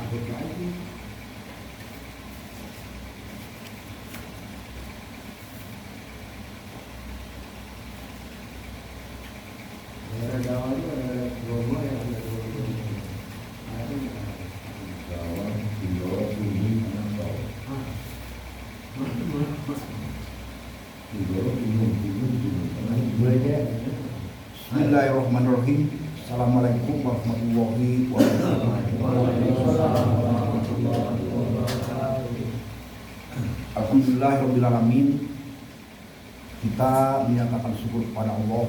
Daerah Jawa itu ada Bromo yang ada Jawa, Jawa, Bumi, Manado. Bismillahirrahmanirrahim. Assalamualaikum warahmatullahi wabarakatuh. Alhamdulillahirrahmanirrahim. Kita menyatakan syukur kepada Allah.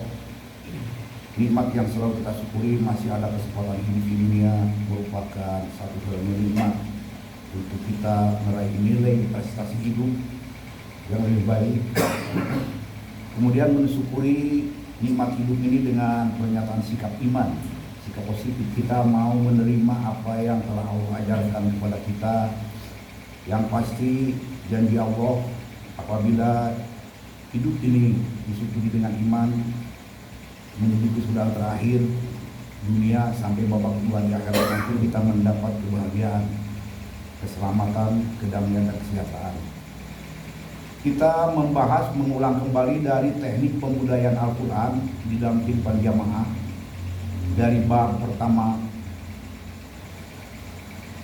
Nikmat yang selalu kita syukuri, masih ada kesempatan hidup di dunia merupakan satu hal nikmat untuk kita meraih nilai prestasi hidup yang lebih baik. Kemudian mensyukuri nikmat hidup ini dengan pernyataan sikap iman, sikap positif. Kita mau menerima apa yang telah Allah ajarkan kepada kita. Yang pasti janji Allah apabila hidup ini disyukuri dengan iman menuju kesudahan terakhir dunia sampai babak kedua di akhirat nanti kita mendapat kebahagiaan, keselamatan, kedamaian dan kesejahteraan. Kita membahas mengulang kembali dari teknik pembudayaan Al-Quran di dalam kehidupan jamaah. Dari bab pertama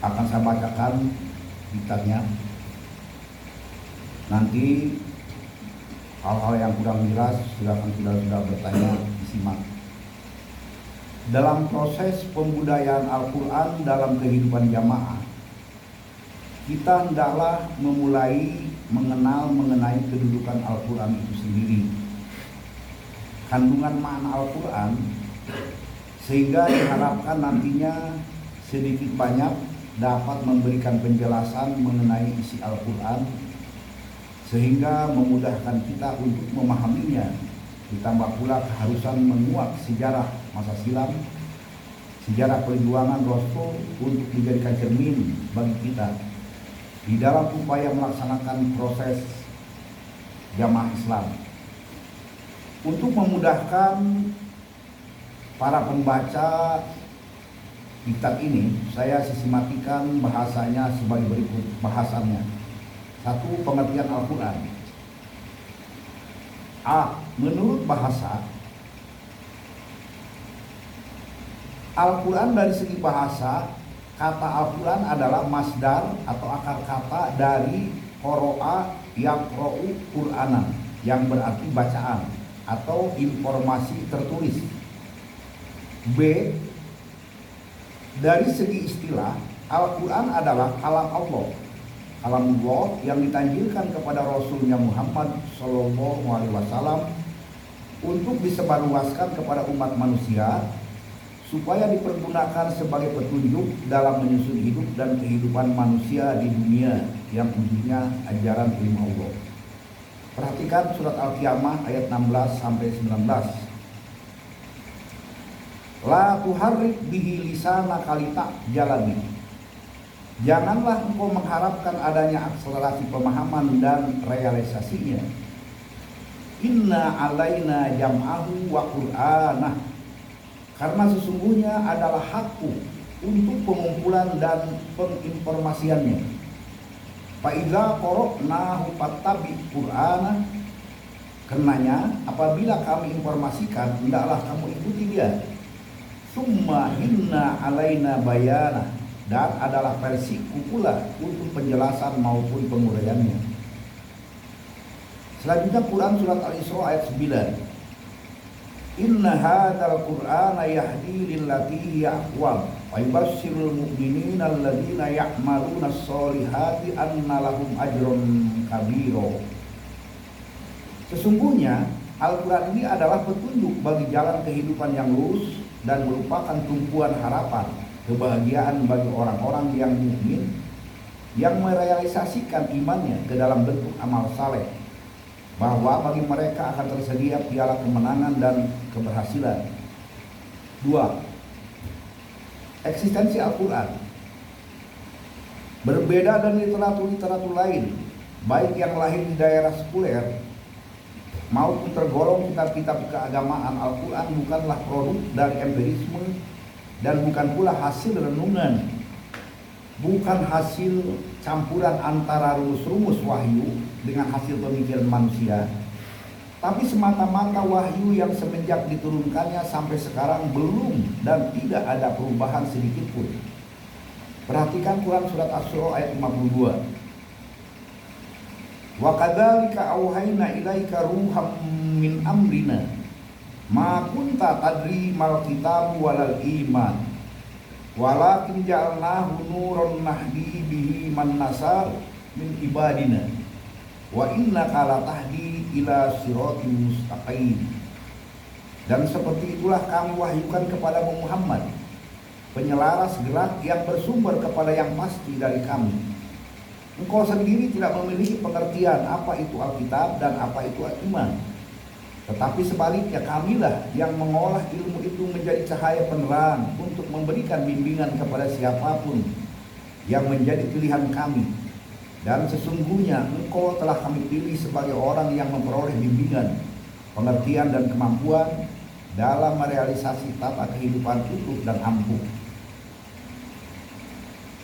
akan saya bacakan kitabnya. Nanti hal-hal yang kurang jelas silakan saudara-saudara bertanya, disimak. Dalam proses pembudayaan Al-Quran dalam kehidupan jamaah, kita hendaklah memulai mengenal mengenai kedudukan Al-Quran itu sendiri, kandungan makna Al-Quran, sehingga diharapkan nantinya sedikit banyak dapat memberikan penjelasan mengenai isi Al-Quran, sehingga memudahkan kita untuk memahaminya. Ditambah pula keharusan menguak sejarah masa silam, sejarah perjuangan Rasul untuk dijadikan cermin bagi kita di dalam upaya melaksanakan proses jamaah Islam. Untuk memudahkan para pembaca kitab ini, saya sistematikan bahasanya sebagai berikut bahasannya. 1. Pengertian Al-Quran. A. Menurut bahasa, Al-Quran dari segi bahasa, kata Al-Quran adalah masdar atau akar kata dari qoro'a yaqra'u Qur'anan, yang berarti bacaan atau informasi tertulis. B. Dari segi istilah, Al-Quran adalah kalam Allah, kalamullah yang ditanjilkan kepada Rasulnya Muhammad SAW untuk disebarluaskan kepada umat manusia supaya dipergunakan sebagai petunjuk dalam menyusun hidup dan kehidupan manusia di dunia yang ujungnya ajaran ilmu Allah. Perhatikan surat Al-Qiyamah ayat 16 sampai 19. La tuharrik bihi lisanaka litajalabi. Janganlah engkau mengharapkan adanya akselerasi pemahaman dan realisasinya. Inna alaina jam'ahu wa qur'anah. Karena sesungguhnya adalah hakku untuk pengumpulan dan penginformasiannya. Fa iza qara'nahu fattabi qur'anah. Karenanya apabila kami informasikan, hendaklah kamu ikuti dia. Summa inna alaina bayana, dan adalah versiku pula untuk penjelasan maupun penguraiannya. Selanjutnya Quran surat Al-Isra ayat 9. Inna hadzal qur'ana yahdi lillati hiya aqwam wa yubasyshirul mu'minina alladziina ya'maluna ash-shalihati anna lahum ajrun kabira. Sesungguhnya Al-Quran ini adalah petunjuk bagi jalan kehidupan yang lurus dan merupakan tumpuan harapan, kebahagiaan bagi orang-orang yang mukmin yang merealisasikan imannya ke dalam bentuk amal saleh, bahwa bagi mereka akan tersedia piala kemenangan dan keberhasilan. 2. Eksistensi Al-Quran berbeda dari literatur-literatur lain, baik yang lahir di daerah sekuler maupun tergolong kitab-kitab keagamaan. Al-Quran bukanlah produk dari empirisme dan bukan pula hasil renungan bukan hasil campuran antara rumus-rumus wahyu dengan hasil pemikiran manusia, tapi semata-mata wahyu yang semenjak diturunkannya sampai sekarang belum dan tidak ada perubahan sedikit pun. Perhatikan Quran surat Asy-Syura ayat 52. Wa kadzalika auhayna ilaika ruham min amrina ma kunta tadri mal kitab walal iman walakin ja'alnahu nuran nahdi bihi man nasar min ibadina wa innaka latahdi ila siratin mustaqim. Dan seperti itulah kami wahyukan kepada Muhammad penyelaras gerak yang bersumber kepada yang pasti dari kami. Engkau sendiri tidak memiliki pengertian apa itu Alkitab dan apa itu iman. Tetapi sebaliknya kamilah yang mengolah ilmu itu menjadi cahaya penerang untuk memberikan bimbingan kepada siapapun yang menjadi pilihan kami. Dan sesungguhnya engkau telah kami pilih sebagai orang yang memperoleh bimbingan, pengertian dan kemampuan dalam merealisasi tata kehidupan utuh dan ampuh.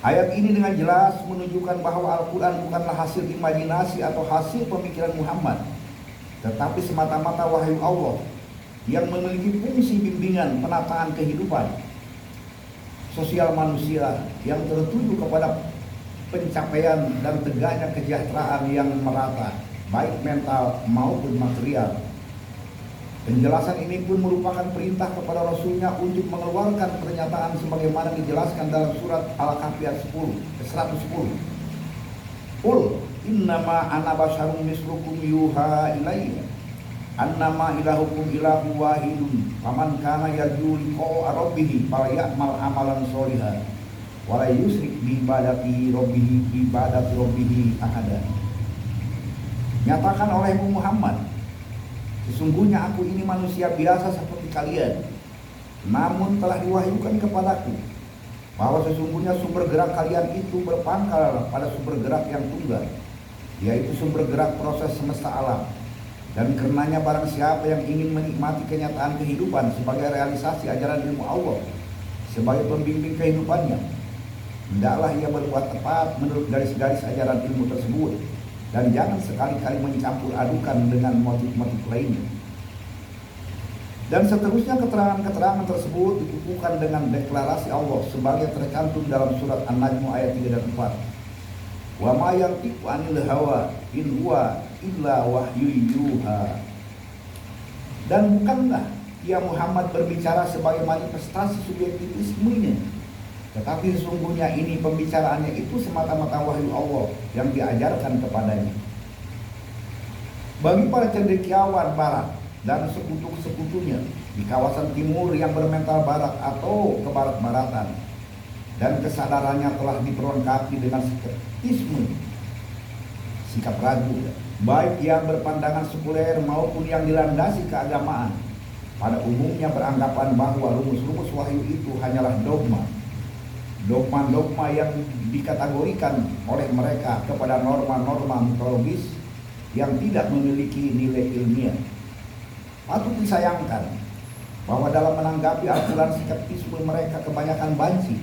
Ayat ini dengan jelas menunjukkan bahwa Al-Quran bukanlah hasil imajinasi atau hasil pemikiran Muhammad, tetapi semata-mata wahyu Allah yang memiliki fungsi bimbingan penataan kehidupan sosial manusia yang tertuju kepada pencapaian dan tegaknya kesejahteraan yang merata, baik mental maupun material. Penjelasan ini pun merupakan perintah kepada Rasulnya untuk mengeluarkan pernyataan sebagaimana dijelaskan dalam surat Al-Kahfi 110. Qul innama ana basyarum mislukum yuha ilayya annama ilahukum ilahu wahidun faman kana yarju liqa'a rabbih falyamal amalan sholihan wa la yusyrik bi ibadati rabbih ahada. Nyatakan olehmu Muhammad, sesungguhnya aku ini manusia biasa seperti kalian, namun telah diwahyukan kepadaku bahwa sesungguhnya sumber gerak kalian itu berpangkal pada sumber gerak yang tunggal, yaitu sumber gerak proses semesta alam. Dan karenanya barang siapa yang ingin menikmati kenyataan kehidupan sebagai realisasi ajaran ilmu Allah sebagai pembimbing kehidupannya, hendaklah ia berbuat tepat menurut garis-garis ajaran ilmu tersebut, dan jangan sekali-kali mencampur adukan dengan motif-motif lainnya. Dan seterusnya keterangan-keterangan tersebut dikukuhkan dengan deklarasi Allah sebagai tercantum dalam surat An-Najm ayat 3 dan 4. Wa ma yantiqu 'anil hawa in huwa illa wahyu yuha. Dan bukanlah ia Muhammad berbicara sebagai manifestasi subjektivismenya, tetapi sesungguhnya ini pembicaraannya itu semata-mata wahyu Allah yang diajarkan kepadanya. Bagi para cendekiawan barat dan sekutu-sekutunya di kawasan timur yang bermental barat atau kebarat-baratan, dan kesadarannya telah diperlengkapi dengan skeptisme, sikap ragu, baik yang berpandangan sekuler maupun yang dilandasi keagamaan, pada umumnya beranggapan bahwa rumus-rumus wahyu itu hanyalah dogma yang dikategorikan oleh mereka kepada norma-norma mitologis yang tidak memiliki nilai ilmiah. Patut disayangkan bahwa dalam menanggapi Al-Quran skeptisme mereka kebanyakan banci,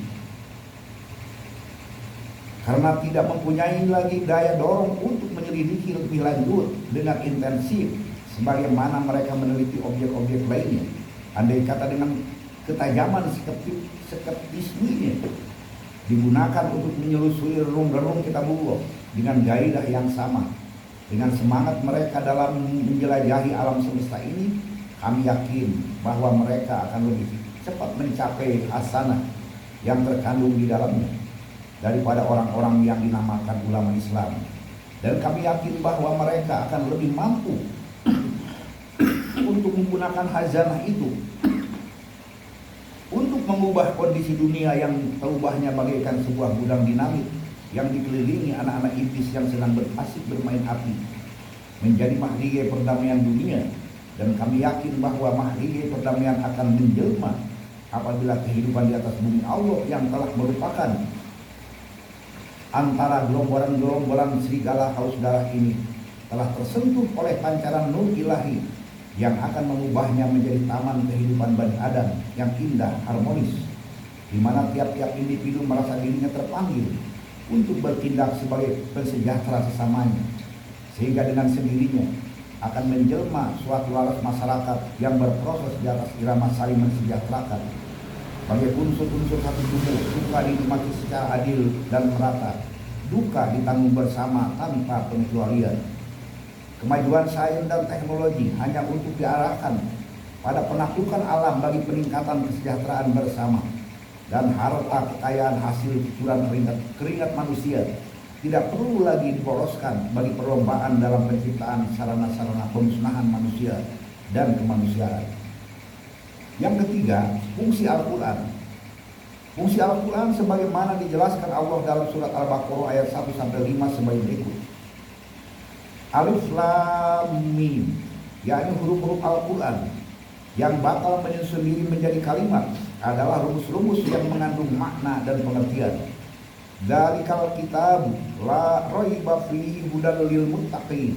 karena tidak mempunyai lagi daya dorong untuk menyelidiki lebih lanjut dengan intensif sebagaimana mereka meneliti objek-objek lainnya. Andai kata dengan ketajaman skeptismenya digunakan untuk menyelusuri relung-relung kitabullah dengan gairah yang sama dengan semangat mereka dalam menjelajahi alam semesta ini, kami yakin bahwa mereka akan lebih cepat mencapai hasanah yang terkandung di dalamnya daripada orang-orang yang dinamakan ulama Islam. Dan kami yakin bahwa mereka akan lebih mampu untuk menggunakan hazanah itu untuk mengubah kondisi dunia yang terubahnya bagaikan sebuah gudang dinamit yang dikelilingi anak-anak iblis yang sedang asik bermain api menjadi mahligai perdamaian dunia. Dan kami yakin bahwa mahligai perdamaian akan menjelma apabila kehidupan di atas bumi Allah yang telah merupakan antara gerombolan-gerombolan serigala haus darah ini telah tersentuh oleh pancaran nur ilahi yang akan mengubahnya menjadi taman kehidupan Bani Adam yang indah, harmonis, di mana tiap-tiap individu merasa dirinya terpanggil untuk bertindak sebagai pensejahtera sesamanya, sehingga dengan sendirinya akan menjelma suatu laras masyarakat yang berproses di atas irama saling mensejahterakan. Sebagai unsur-unsur satu tubuh, suka dinikmati secara adil dan merata, duka ditanggung bersama tanpa pengecualian. Kemajuan sains dan teknologi hanya untuk diarahkan pada penaklukan alam bagi peningkatan kesejahteraan bersama, dan harta kekayaan hasil cucuran keringat manusia tidak perlu lagi diporoskan bagi perlombaan dalam penciptaan sarana-sarana pemusnahan manusia dan kemanusiaan. Yang ketiga, fungsi Al-Quran. Fungsi Al-Quran sebagaimana dijelaskan Allah dalam surat Al-Baqarah ayat 1-5 sebagai berikut. Alif Lam Mim, yakni huruf-huruf Al-Quran yang bakal menyusun diri menjadi kalimat adalah rumus-rumus yang mengandung makna dan pengertian. Dzalikal kitab la raiba fihi hudan lil muttaqin.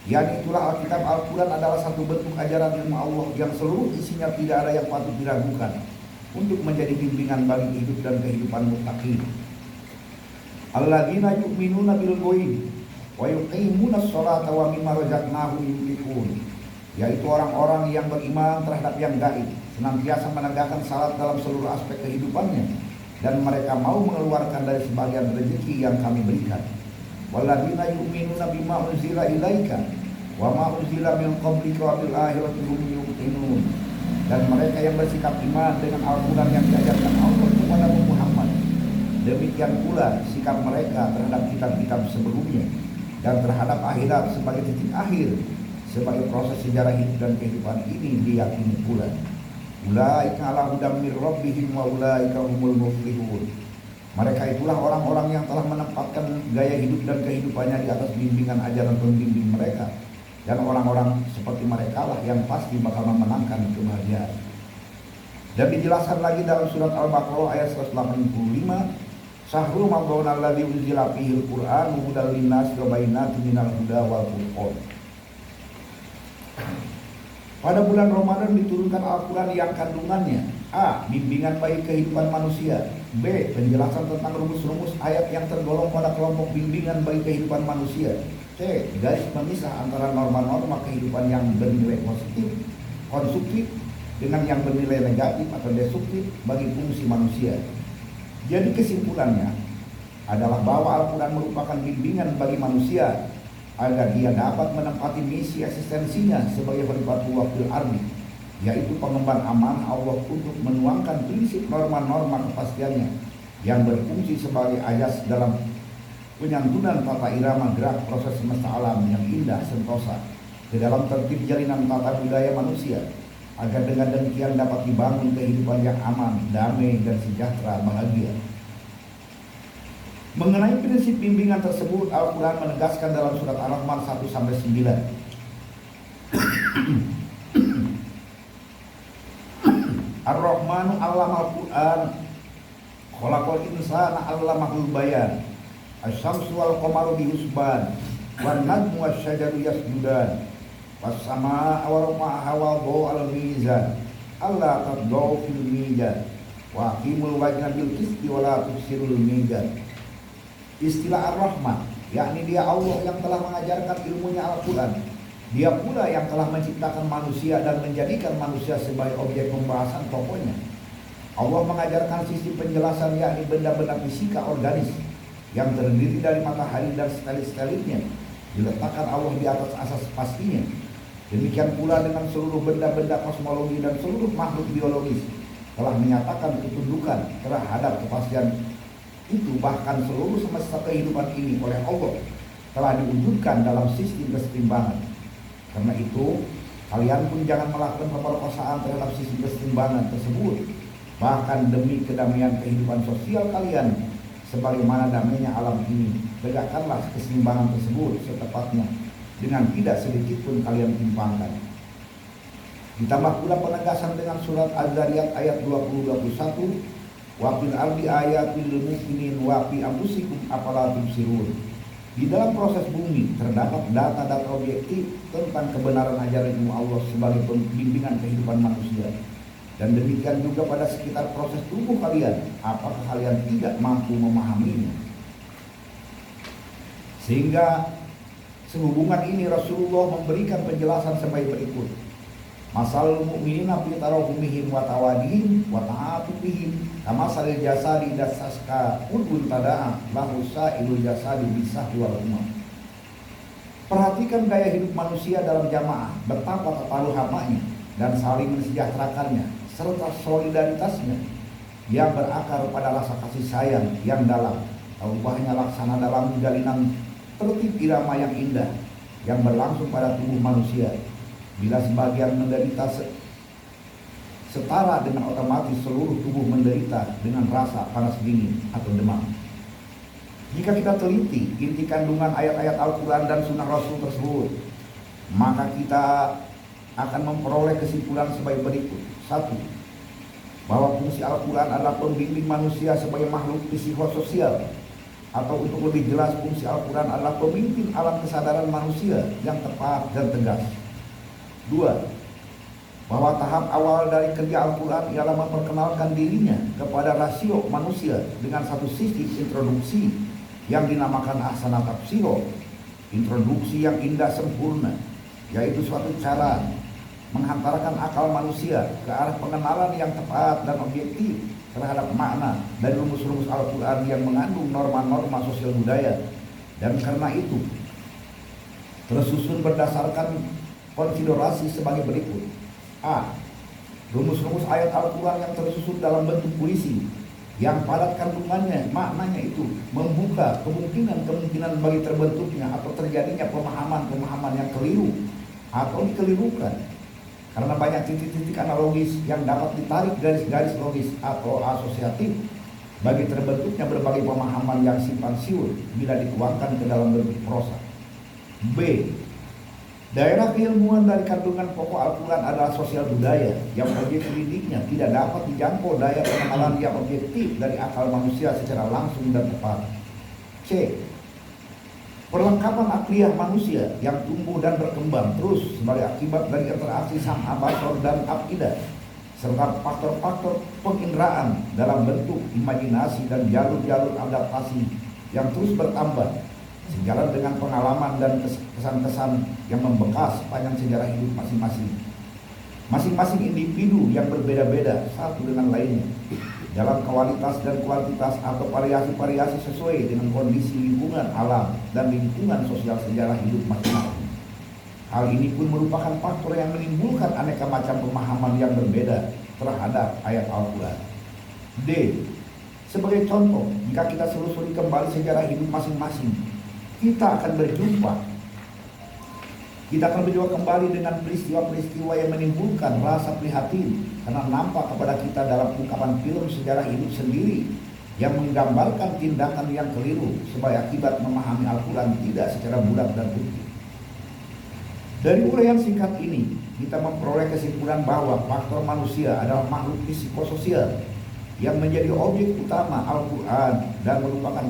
Yani itulah Alkitab Al-Quran adalah satu bentuk ajaran ilmu Allah yang seluruh isinya tidak ada yang patut diragukan untuk menjadi bimbingan bagi hidup dan kehidupan muttaqin. Alladzina yu'minuna bil ghaib wa yuqimunas sholata wa mimma razaqnahum yunfiqun. Yaitu orang-orang yang beriman terhadap yang gaib, senantiasa menegakkan salat dalam seluruh aspek kehidupannya, dan mereka mau mengeluarkan dari sebagian rezeki yang kami berikan. Walladzina yu'minuna bima unzila ilaika wa ma unzila min qablika wa bil akhirati hum yuqinun. Dan mereka yang bersikap iman dengan Al-Quran yang diajarkan Allah kepada Muhammad, demikian pula sikap mereka terhadap kitab-kitab sebelumnya dan terhadap akhirat sebagai titik akhir, sebagai proses sejarah hidup dan kehidupan ini diyakini pula. Ulaika ala hudam mir rabbihim wa ulaika humul muflihun. Mereka itulah orang-orang yang telah menempatkan gaya hidup dan kehidupannya di atas bimbingan ajaran pembimbing mereka, dan orang-orang seperti mereka lah yang pasti bakal memenangkan kebahagiaan. Dan dijelaskan lagi dalam surat Al-Baqarah ayat 185, Syahrul Ramadan alladzi unzila fihil Qur'an hudal linnas wa bayyinatin minal huda wal furqan. Pada bulan Ramadan diturunkan Al-Quran yang kandungannya A. Bimbingan bagi kehidupan manusia, B. Penjelasan tentang rumus-rumus ayat yang tergolong pada kelompok bimbingan bagi kehidupan manusia, C. Garis pemisah antara norma-norma kehidupan yang bernilai positif, konstruktif dengan yang bernilai negatif atau destruktif bagi fungsi manusia. Jadi kesimpulannya adalah bahwa Al-Quran merupakan bimbingan bagi manusia agar dia dapat menempati misi eksistensinya sebagai khalifatullah fil ardi, yaitu pengemban amanah Allah untuk menuangkan prinsip norma-norma kepastiannya yang berfungsi sebagai ayas dalam penyantunan tata irama gerak proses semesta alam yang indah sentosa ke dalam tertib jalinan tata budaya manusia, agar dengan demikian dapat dibangun kehidupan yang aman, damai, dan sejahtera bahagia. Mengenai prinsip bimbingan tersebut, Al-Quran menegaskan dalam surat Ar-Rahman 1-9. Ar-Rahmanu 'allamal Qur'an, khalaqal insana 'allamahul bayan. Asy-syamsu wal qamaru bihusban, wan najmu wasyajaru yasjudan, was samaa'a wa rafa'aha wa wada'al mizan, alla tadghaw fil mizan, wa aqimul wazna bil qisti wa la tufsirul mizan. Istilah Ar-Rahman, yakni dia Allah yang telah mengajarkan ilmunya Al-Quran. Dia pula yang telah menciptakan manusia dan menjadikan manusia sebagai objek pembahasan pokoknya. Allah mengajarkan sisi penjelasan, yakni benda-benda fisika organis yang terdiri dari matahari dan satelit-satelitnya diletakkan Allah di atas asas pastinya. Demikian pula dengan seluruh benda-benda kosmologi dan seluruh makhluk biologis telah menyatakan ketundukan terhadap kepastian itu. Bahkan seluruh semesta kehidupan ini oleh Allah telah diwujudkan dalam sistem kesetimbangan. Karena itu, kalian pun jangan melakukan pemerkosaan terhadap sistem kesetimbangan tersebut. Bahkan demi kedamaian kehidupan sosial kalian, sebagaimana damainya alam ini, tegakkanlah keseimbangan tersebut setepatnya, dengan tidak sedikit pun kalian timpangkan. Ditambah pula penegasan dengan surat Az-Zariyat ayat 20-21, wa fil ardi ayatul lil mu'minin wa fi anfusikum afala tubsirun. Di dalam proses bumi terdapat data-data objektif tentang kebenaran ajaran ilmu Allah sebagai pembimbingan kehidupan manusia. Dan demikian juga pada sekitar proses tubuh kalian, apakah kalian tidak mampu memahaminya? Sehingga sehubungan ini Rasulullah memberikan penjelasan sebagai berikut. Masalul mu'minina fi tarahumihim wa tawadihim wa ta'atufihim kama salil jasadi dasaska udun tada'a lahu sa'ilul jasadi bisahwi wal umam. Perhatikan gaya hidup manusia dalam jamaah, betapa ketaruhamanya dan saling mensejahterakannya serta solidaritasnya yang berakar pada rasa kasih sayang yang dalam. Ubahnya laksana dalam jalinan tertib irama yang indah yang berlangsung pada tubuh manusia. Bila sebagian menderita setara dengan otomatis seluruh tubuh menderita dengan rasa panas dingin atau demam. Jika kita teliti inti kandungan ayat-ayat Al-Quran dan Sunnah Rasul tersebut, maka kita akan memperoleh kesimpulan sebagai berikut. 1. Bahwa fungsi Al-Quran adalah pembimbing manusia sebagai makhluk psikososial, atau untuk lebih jelas fungsi Al-Quran adalah pemimpin alam kesadaran manusia yang tepat dan tegas. 2. Bahwa tahap awal dari kerja Al-Quran ialah memperkenalkan dirinya kepada rasio manusia dengan satu sisi introduksi yang dinamakan ahsana tafsiro, introduksi yang indah sempurna, yaitu suatu cara menghantarkan akal manusia ke arah pengenalan yang tepat dan objektif terhadap makna dan rumus-rumus Al-Quran yang mengandung norma-norma sosial budaya. Dan karena itu tersusun berdasarkan konsiderasi sebagai berikut. A. Rumus-rumus ayat Al-Quran yang tersusun dalam bentuk puisi yang padat kandungannya, maknanya itu membuka kemungkinan bagi terbentuknya atau terjadinya pemahaman-pemahaman yang keliru atau dikelirukan karena banyak titik-titik analogis yang dapat ditarik garis-garis logis atau asosiatif bagi terbentuknya berbagai pemahaman yang simpang siur bila dituangkan ke dalam bentuk prosa. B. Daerah keilmuan dari kandungan pokok Al-Quran adalah sosial budaya yang objek didiknya tidak dapat dijangkau daya pengenalan yang objektif dari akal manusia secara langsung dan tepat. C. Perlengkapan akliyah manusia yang tumbuh dan berkembang terus sebagai akibat dari interaksi sam'a basar dan aqidah serta faktor-faktor penginderaan dalam bentuk imajinasi dan jalur-jalur adaptasi yang terus bertambah sejalan dengan pengalaman dan kesan-kesan yang membekas sepanjang sejarah hidup masing-masing. Masing-masing individu yang berbeda-beda satu dengan lainnya dalam kualitas dan kuantitas atau variasi-variasi sesuai dengan kondisi lingkungan alam dan lingkungan sosial sejarah hidup masing-masing. Hal ini pun merupakan faktor yang menimbulkan aneka macam pemahaman yang berbeda terhadap ayat Al-Quran. D. Sebagai contoh, jika kita selusuri kembali sejarah hidup masing-masing, kita akan berjumpa kembali dengan peristiwa-peristiwa yang menimbulkan rasa prihatin karena nampak kepada kita dalam ungkapan film sejarah hidup sendiri yang menggambarkan tindakan yang keliru sebagai akibat memahami Al-Quran tidak secara bulat dan utuh. Dari uraian singkat ini, kita memperoleh kesimpulan bahwa faktor manusia adalah makhluk psikososial yang menjadi objek utama Al-Quran dan merupakan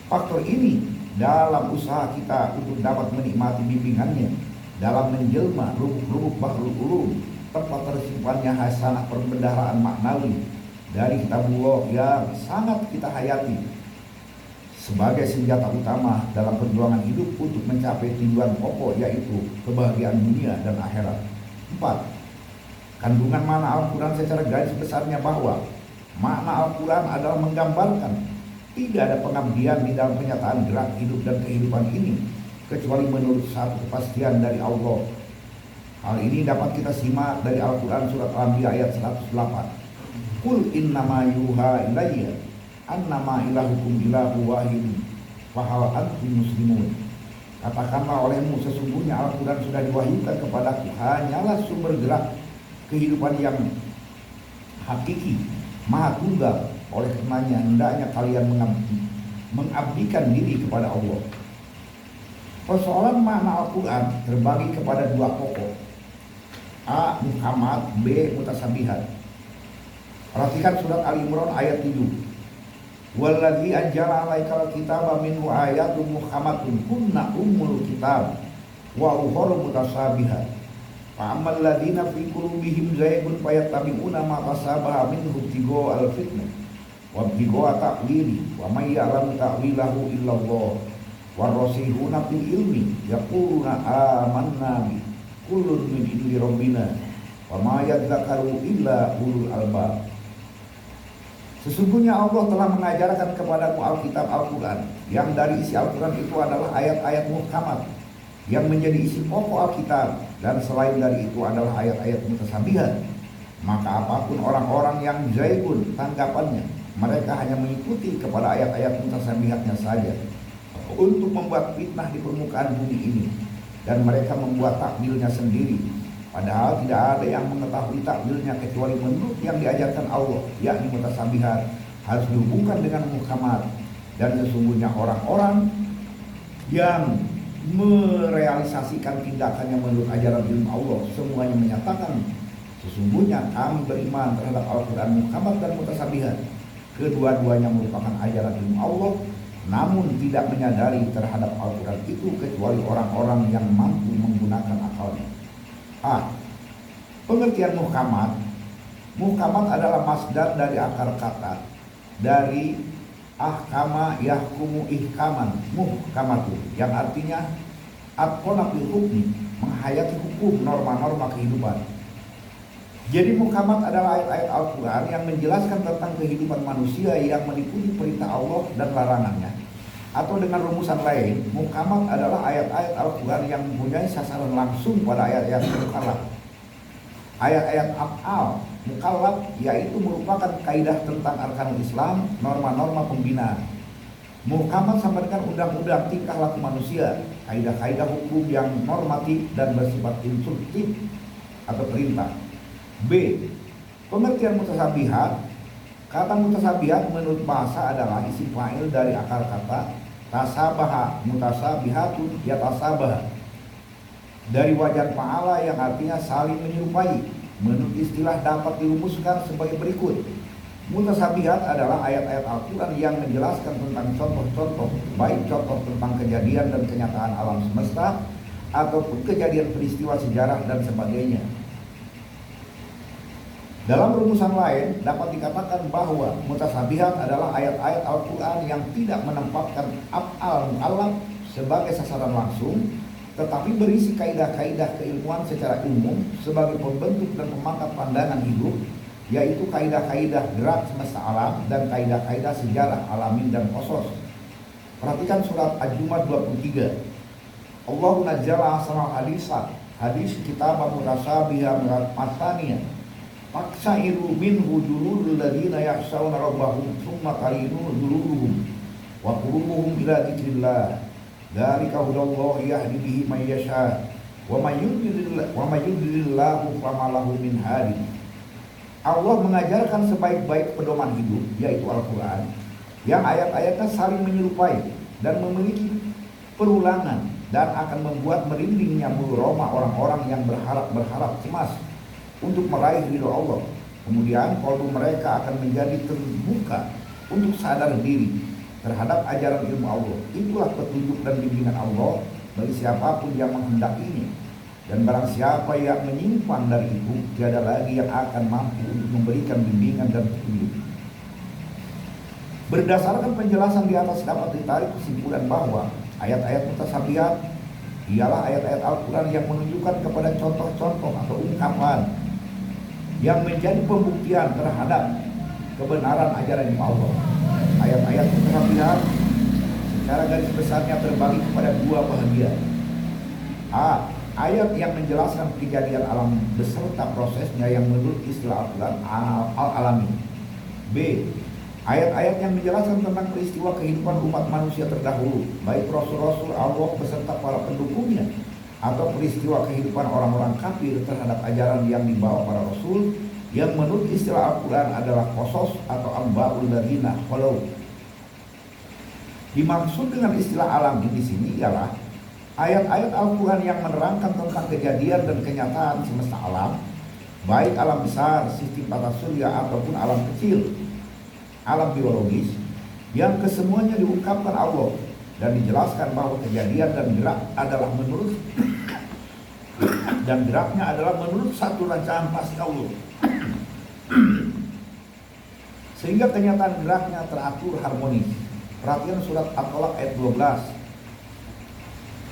faktor ini dalam usaha kita untuk dapat menikmati bimbingannya dalam menjelma rubuk-rubuk bahrul ulum tempat tersimpannya hasanah perbendaharaan maknawi dari kitabullah yang sangat kita hayati sebagai senjata utama dalam perjuangan hidup untuk mencapai tujuan pokok yaitu kebahagiaan dunia dan akhirat. 4. Kandungan makna Al-Quran secara garis besarnya bahwa makna Al-Quran adalah menggambarkan tidak ada pengabdian di dalam kenyataan gerak hidup dan kehidupan ini kecuali menurut satu kepastian dari Allah. Hal ini dapat kita simak dari Al-Quran surat Al-Anbiya ayat 108. Qul innama yuha ilayya annama ilahukum ilahu wahid wa hal antum muslimun. Katakanlah olehmu sesungguhnya Al-Quran sudah diwahyukan kepadaku hanyalah sumber gerak kehidupan yang hakiki, maha tunggal. Oleh karenanya hendaknya kalian mengabdikan diri kepada Allah. Persoalan makna Al-Quran terbagi kepada dua pokok. A. Muhammad, B. Mutasabihat. Perhatikan surat Al-Imran ayat 7. Walladzi anzala 'alaikal kitaba minhu ayatun muhammadun kunna ummul kitab wa ukhra mutasabihat. Fa'amal ladina fi qulubihim zaygun fayattabi'una ma tasabaha minhu ibtigha al-fitnah wa ibtigha ta'wili wa may ya'lamu ta'wilahu illallah warasihuna fil ilmi yaquluna amanna bi kullun min indi rabbina wa ma yadzakaru illa ulul albab. Sesungguhnya Allah telah mengajarkan kepadamu Alkitab Al-Quran, yang dari isi Al-Quran itu adalah ayat-ayat muhkamat yang menjadi isi pokok Alkitab, dan selain dari itu adalah ayat-ayat mutasabihat. Maka apapun orang-orang yang zaigun tanggapannya, mereka hanya mengikuti kepada ayat-ayat mutasabihatnya saja untuk membuat fitnah di permukaan bumi ini, dan mereka membuat takbilnya sendiri. Padahal tidak ada yang mengetahui takbilnya kecuali menurut yang diajarkan Allah, yakni mutasabihat harus dihubungkan dengan muhkamat. Dan sesungguhnya orang-orang yang merealisasikan tindakannya menurut ajaran ilmu Allah semuanya menyatakan, sesungguhnya kami beriman terhadap Al-Quran muhkamat dan mutasabihat. Kedua-duanya merupakan ajaran ilmu Allah, namun tidak menyadari terhadap Al-Quran itu kecuali orang-orang yang mampu menggunakan akalnya. Pengertian muhkamat. Muhkamat adalah masdar dari akar kata dari ahkama yahkumu ihkaman, muhkamatu, yang artinya atqana fil hukmi, menghayati hukum, norma-norma kehidupan. Jadi muhkamat adalah ayat-ayat Al-Quran yang menjelaskan tentang kehidupan manusia yang meliputi perintah Allah dan larangannya. Atau dengan rumusan lain, muhkamat adalah ayat-ayat Al-Quran yang mempunyai sasaran langsung pada ayat-ayat mukallaf. Ayat-ayat af'al mukallaf yaitu merupakan kaidah tentang arkanul Islam, norma-norma pembinaan. Muhkamat sama dengan undang-undang tingkah laku manusia, kaidah-kaidah hukum yang normatif dan bersifat instruktif atau perintah. B. Pengertian mutasabihat. Kata mutasabihat menurut bahasa adalah isim fa'il dari akar kata tasabaha, mutasabihatun yatasabah, dari wajan fa'ala yang artinya saling menyerupai. Menurut istilah dapat dirumuskan sebagai berikut. Mutasabihat adalah ayat-ayat Al-Quran yang menjelaskan tentang contoh-contoh, baik contoh tentang kejadian dan kenyataan alam semesta ataupun kejadian peristiwa sejarah dan sebagainya. Dalam rumusan lain dapat dikatakan bahwa mutasabihat adalah ayat-ayat Al-Quran yang tidak menempatkan af'al mukallaf sebagai sasaran langsung, tetapi berisi kaidah-kaidah keilmuan secara umum sebagai pembentuk dan pemangkat pandangan hidup, yaitu kaidah-kaidah gerak semesta alam dan kaidah-kaidah sejarah alamin dan qasas. Perhatikan surat Al-Jumu'ah 23. Allah nazzala ahsanal hadis kitab mutasabiha matsaniyah faksairu minhu juludul ladina yakhshawna rabbahum thumma talinu juluduhum wa qulubuhum ila dzikrillah dzalika hudallahi yahdi bihi may yasha wa may yudlilillahu fama lahu min hadi. Allah mengajarkan sebaik-baik pedoman hidup, yaitu Al-Quran, yang ayat-ayatnya saling menyerupai dan memiliki perulangan dan akan membuat merindingnya bulu roma orang-orang yang berharap cemas untuk meraih ridho Allah. Kemudian kalbu mereka akan menjadi terbuka untuk sadar diri terhadap ajaran ilmu Allah. Itulah petunjuk dan bimbingan Allah bagi siapapun yang menghendakinya. Dan barang siapa yang menyimpang dari itu, tiada lagi yang akan mampu untuk memberikan bimbingan dan petunjuk. Berdasarkan penjelasan di atas dapat ditarik kesimpulan bahwa ayat-ayat mutasabihat ialah ayat-ayat Al-Quran yang menunjukkan kepada contoh-contoh atau ungkapan yang menjadi pembuktian terhadap kebenaran ajaran Allah. Ayat-ayat mutasabihat secara garis besarnya terbagi kepada dua bahagian. A. Ayat yang menjelaskan kejadian alam beserta prosesnya yang menurut istilah Al-Quran al-alami. B. Ayat-ayat yang menjelaskan tentang peristiwa kehidupan umat manusia terdahulu, baik rasul-rasul Allah beserta para pendukungnya, atau peristiwa kehidupan orang-orang kafir terhadap ajaran yang dibawa para rasul, yang menurut istilah Al-Quran adalah qasas atau amba'ul ladzina khalau. Dimaksud dengan istilah alami di sini ialah ayat-ayat Al-Quran yang menerangkan tentang kejadian dan kenyataan semesta alam, baik alam besar, sistem tata surya ataupun alam kecil, alam biologis, yang kesemuanya diungkapkan Allah dan dijelaskan bahwa kejadian dan gerak adalah menurut dan geraknya adalah menurut satu rancangan pasti Allah. Sehingga kenyataan geraknya teratur harmonis. Perhatian surat At-Tolak ayat 12.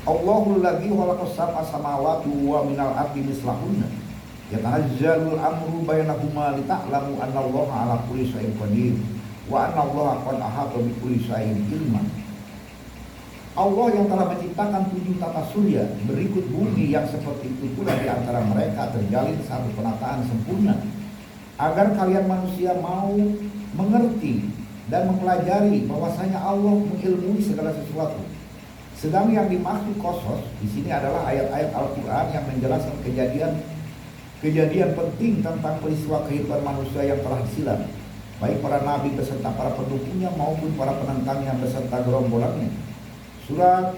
Allahul ladzi khalaqas sab'a samawati wa minal ardi mislahunna yatanazzalul amru bainahuma lita'lamu anna Allaha 'ala kulli syai'in qadir wa anna Allaha qad ahata bi kulli syai'in ilman. Allah yang telah menciptakan 7 tata surya, berikut bumi yang seperti itu pula di antara mereka terjalin satu penataan sempurna, agar kalian manusia mau mengerti dan mempelajari bahwasanya Allah mengilmui segala sesuatu. Sedang yang dimaksud Qasas di sini adalah ayat-ayat Al-Quran yang menjelaskan kejadian penting tentang peristiwa kehidupan manusia yang telah silam, baik para nabi beserta para pendukungnya maupun para penentangnya beserta gerombolannya. Surat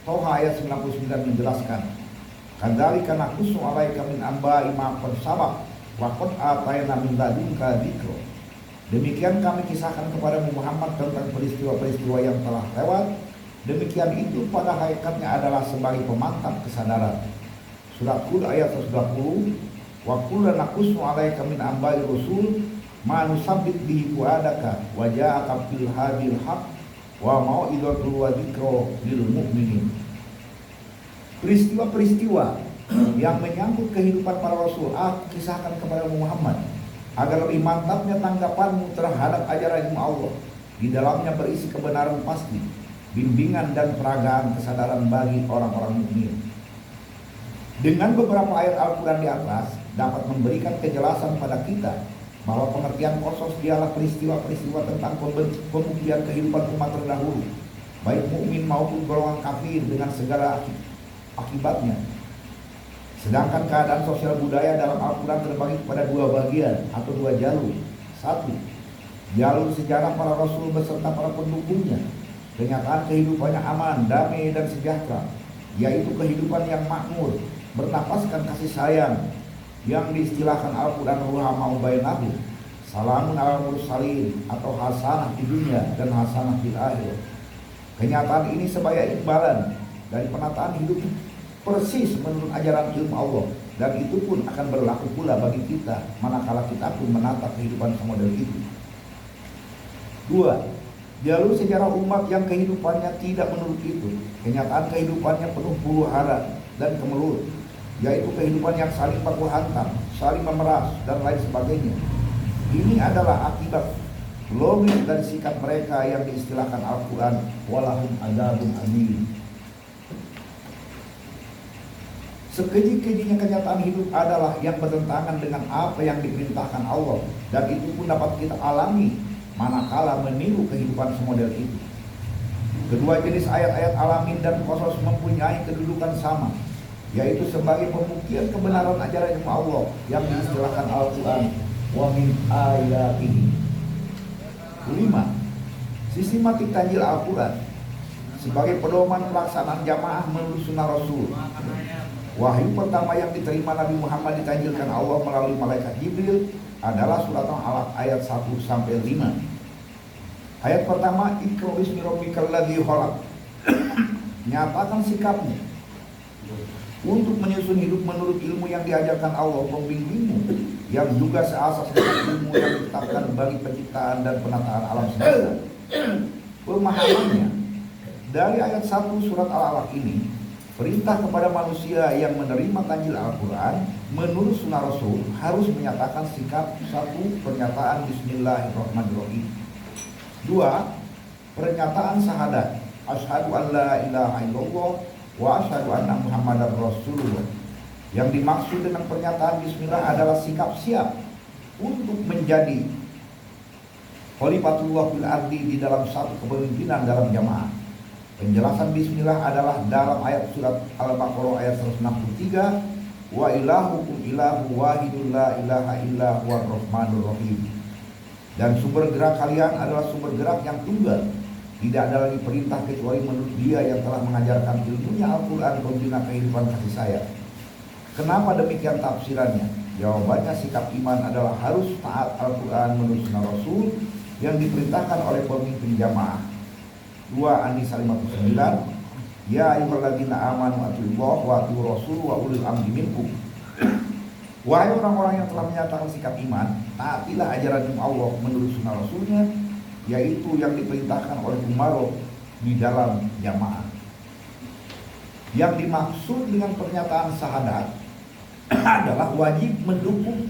Toha ayat 99 menjelaskan, "Kadzalika naqussu 'alaika min amba'i ma qad sabaq wa qad atayna min ladunka dzikra." Demikian kami kisahkan kepadamu Muhammad tentang peristiwa-peristiwa yang telah lewat. Demikian itu pada hakikatnya adalah sebagai pemantap kesadaran. Surat Hud ayat 120, "Wa kullu naqussu 'alaika min amba'i rusul ma nusabbit bihi fuadaka wa ja'aka fil hadil haqq wa mau'izatul wa dzikra lil mu'minin." Peristiwa-peristiwa yang menyangkut kehidupan para rasul aku kisahkan kepada Muhammad agar lebih mantapnya tanggapanmu terhadap ajaran Allah. Di dalamnya berisi kebenaran pasti, bimbingan dan peragaan kesadaran bagi orang-orang mukmin. Dengan beberapa ayat Al-Quran di atas dapat memberikan kejelasan pada kita bahwa pengertian Qasas dialah peristiwa-peristiwa tentang pembuktian kehidupan umat terdahulu, baik mukmin maupun golongan kafir dengan segala akibatnya. Sedangkan keadaan sosial budaya dalam Al-Quran terbagi pada 2 bagian atau 2 jalur. 1. Jalur sejarah para rasul beserta para pendukungnya, kenyataan kehidupannya aman, damai dan sejahtera, yaitu kehidupan yang makmur, bernapaskan kasih sayang, yang diistilahkan Al-Quran ruhamau bainahu, salamun ala mursalin atau hasanah di dunia dan hasanah fil akhir. Kenyataan ini sebagai imbalan dari penataan hidup persis menurut ajaran ilmu Allah, dan itu pun akan berlaku pula bagi kita manakala kita pun menata kehidupan semodel itu. 2. Jalur sejarah umat yang kehidupannya tidak menurut itu. Kenyataan kehidupannya penuh huru hara dan kemelut, yaitu kehidupan yang saling baku hantam, saling memeras, dan lain sebagainya. Ini adalah akibat logis dari sikap mereka yang diistilahkan Al-Quran walahum adzabun alim. Sekeji-kejinya kenyataan hidup adalah yang bertentangan dengan apa yang diperintahkan Allah, dan itu pun dapat kita alami manakala meniru kehidupan semodel itu. Kedua jenis ayat-ayat alamin dan Qasas mempunyai kedudukan sama, yaitu sebagai pembuktian kebenaran ajaran ilmu Allah yang diistilahkan Al-Quran wa min ayatihi. 5. Sistematik Tanjil Al-Quran sebagai pedoman pelaksanaan jamaah menurut sunnah Rasul. Wahyu pertama yang diterima Nabi Muhammad ditanjilkan Allah melalui malaikat Jibril adalah surat Al-Alaq ayat 1-5. Ayat pertama, Iqra bismi rabbikal ladzi khalaq. Nyatakan sikapmu untuk menyusun hidup menurut ilmu yang diajarkan Allah pembimbingmu, yang juga seasas dengan ilmu yang ditetapkan bagi penciptaan dan penataan alam semesta. Pemahamannya dari ayat 1 surat Al-Alaq ini, perintah kepada manusia yang menerima Tanjil Al-Quran menurut sunnah Rasul harus menyatakan sikap. 1. Pernyataan Bismillahirrahmanirrahim. 2. Pernyataan syahadat, asyhadu an la ilaha illallah wa asyhadu anna muhammadar rasulullah. Yang dimaksud dengan pernyataan bismillah adalah sikap siap untuk menjadi khalifatullah fil ardi di dalam satu kepemimpinan dalam jamaah. Penjelasan bismillah adalah dalam ayat surat Al-Baqarah ayat 163, wa ilahukum ilahu wahidun la ilaha illa huwar rahmanur rahim. Dan sumber gerak kalian adalah sumber gerak yang tunggal. Tidak ada lagi perintah kecuali menurut Dia yang telah mengajarkan ilmunya Al-Quran pembina kehidupan kasih sayang. Kenapa demikian tafsirannya? Jawabannya sikap iman adalah harus taat Al-Quran menurut sunnah Rasul yang diperintahkan oleh pemimpin jamaah. 2 An-Nisa 59. Ya ayyuhalladzina amanu atiiullaha wa atiiur rasul wa ulil amri minkum. Wahai orang-orang yang telah menyatakan sikap iman, taatilah ajaran Allah menurut sunnah Rasulnya, yaitu yang diperintahkan oleh umaroh di dalam jamaah. Yang dimaksud dengan pernyataan syahadat adalah wajib mendukung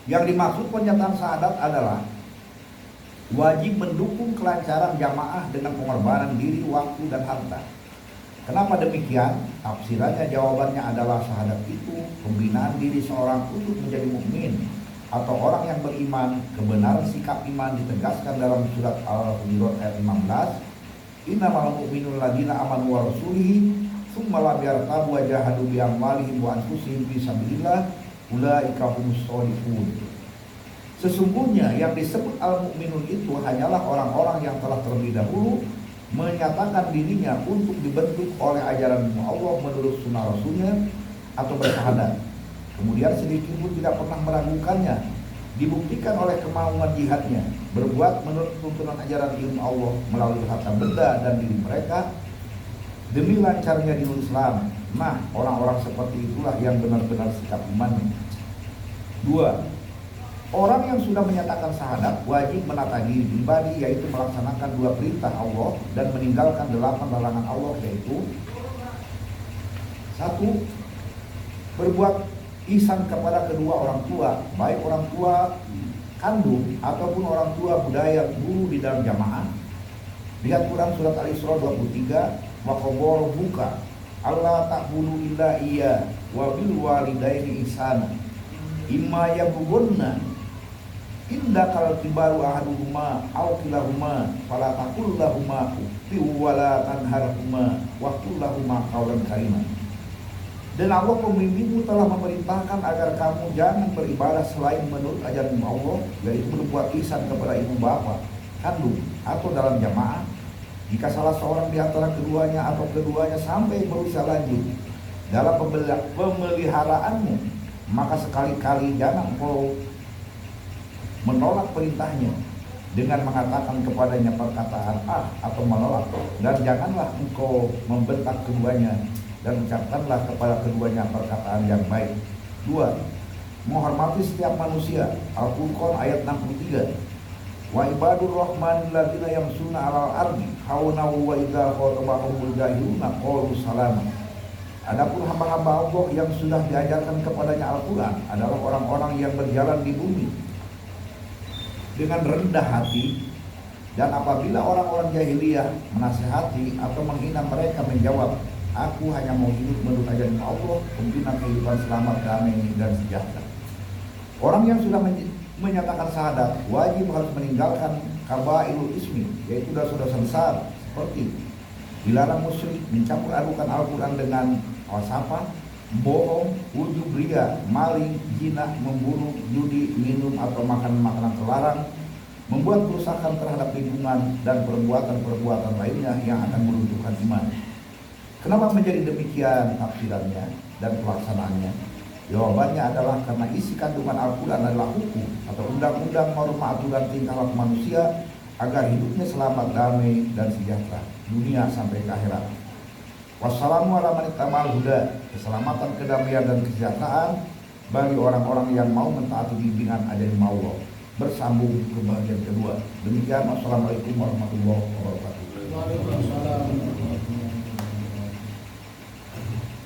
yang dimaksud pernyataan syahadat adalah wajib mendukung kelancaran jamaah dengan pengorbanan diri, waktu, dan harta. Kenapa demikian? Tafsirannya, jawabannya adalah syahadat itu pembinaan diri seorang untuk menjadi mukmin atau orang yang beriman. Kebenaran sikap iman ditegaskan dalam surat Al-Hujurat ayat 15. Innamal mu'minun ladzina amanu wa rasulihi tsumma lam yartabu wa jahadu bi amwalihim wa anfusihim fi sabilillah ulaika humus sholiqun. Sesungguhnya yang disebut al-mu'minun itu hanyalah orang-orang yang telah terlebih dahulu menyatakan dirinya untuk dibentuk oleh ajaran Allah menurut sunnah Rasulnya atau bersyahadat, kemudian sedikit pun tidak pernah meragukannya, dibuktikan oleh kemauan jihadnya, berbuat menurut tuntunan ajaran ilmu Allah melalui harta benda dan diri mereka demi lancarnya di Islam. Nah, orang-orang seperti itulah yang benar-benar sikap imannya. 2. Orang yang sudah menyatakan syahadat wajib menata diri pribadi, yaitu melaksanakan 2 perintah Allah dan meninggalkan 8 larangan Allah, yaitu 1. Berbuat ihsan kepada kedua orang tua, baik orang tua kandung ataupun orang tua budaya guru di dalam jamaah. Lihat Quran surat Al-Isra 23, wa qadara rabbuka alla ta'budu illa iya wa bil walidaini ihsana imma yablughanna indakal kibaru ahaduhuma aw kilahuma fala taqul lahumā uffin wa la tanharhumā wa qul lahumā qawlan karīmā. Dan Allah pemimpinmu telah memerintahkan agar kamu jangan beribadah selain menurut ajaran Allah, yaitu berbuat ihsan kepada ibu bapa kandung atau dalam jamaah. Jika salah seorang di antara keduanya atau keduanya sampai berusia lanjut dalam pemeliharaanmu, maka sekali-kali jangan engkau menolak perintahnya dengan mengatakan kepadanya perkataan atau menolak, dan janganlah engkau membentak keduanya dan ucapkanlah kepada keduanya perkataan yang baik. 2. Menghormati setiap manusia. Al-Furqan ayat 63. Wa ibadur rahmanil ladzina yamshuna 'alal ardi hauna wa idza khatabahumul jahiluna qalu salama. Adapun hamba-hamba Allah yang sudah diajarkan kepadanya Al-Quran adalah orang-orang yang berjalan di bumi dengan rendah hati, dan apabila orang-orang jahiliyah menasihati atau menghina mereka menjawab, aku hanya mau hidup menurut ajaran Allah, membina kehidupan selamat, damai, dan sejahtera. Orang yang sudah menyatakan syahadat wajib harus meninggalkan kabairul ismi, yaitu dosa-dosa besar seperti dilarang musyrik, mencampur adukan Al-Quran dengan wasapa, bohong, ujub ria, maling, zina, membunuh, judi, minum atau makan makanan terlarang, membuat kerusakan terhadap lingkungan, dan perbuatan-perbuatan lainnya yang akan meruntuhkan iman. Kenapa menjadi demikian tafsirannya dan pelaksanaannya? Jawabannya adalah karena isi kandungan Al-Quran adalah hukum atau undang-undang, norma, aturan tingkah laku manusia agar hidupnya selamat, damai, dan sejahtera dunia sampai ke akhirat. Wassalamualaikum warahmatullahi wabarakatuh. Keselamatan, kedamaian, dan kesejahteraan bagi orang-orang yang mau mentaati bimbingan ajaran Allah. Bersambung ke bagian kedua. Demikian, wassalamualaikum warahmatullahi wabarakatuh.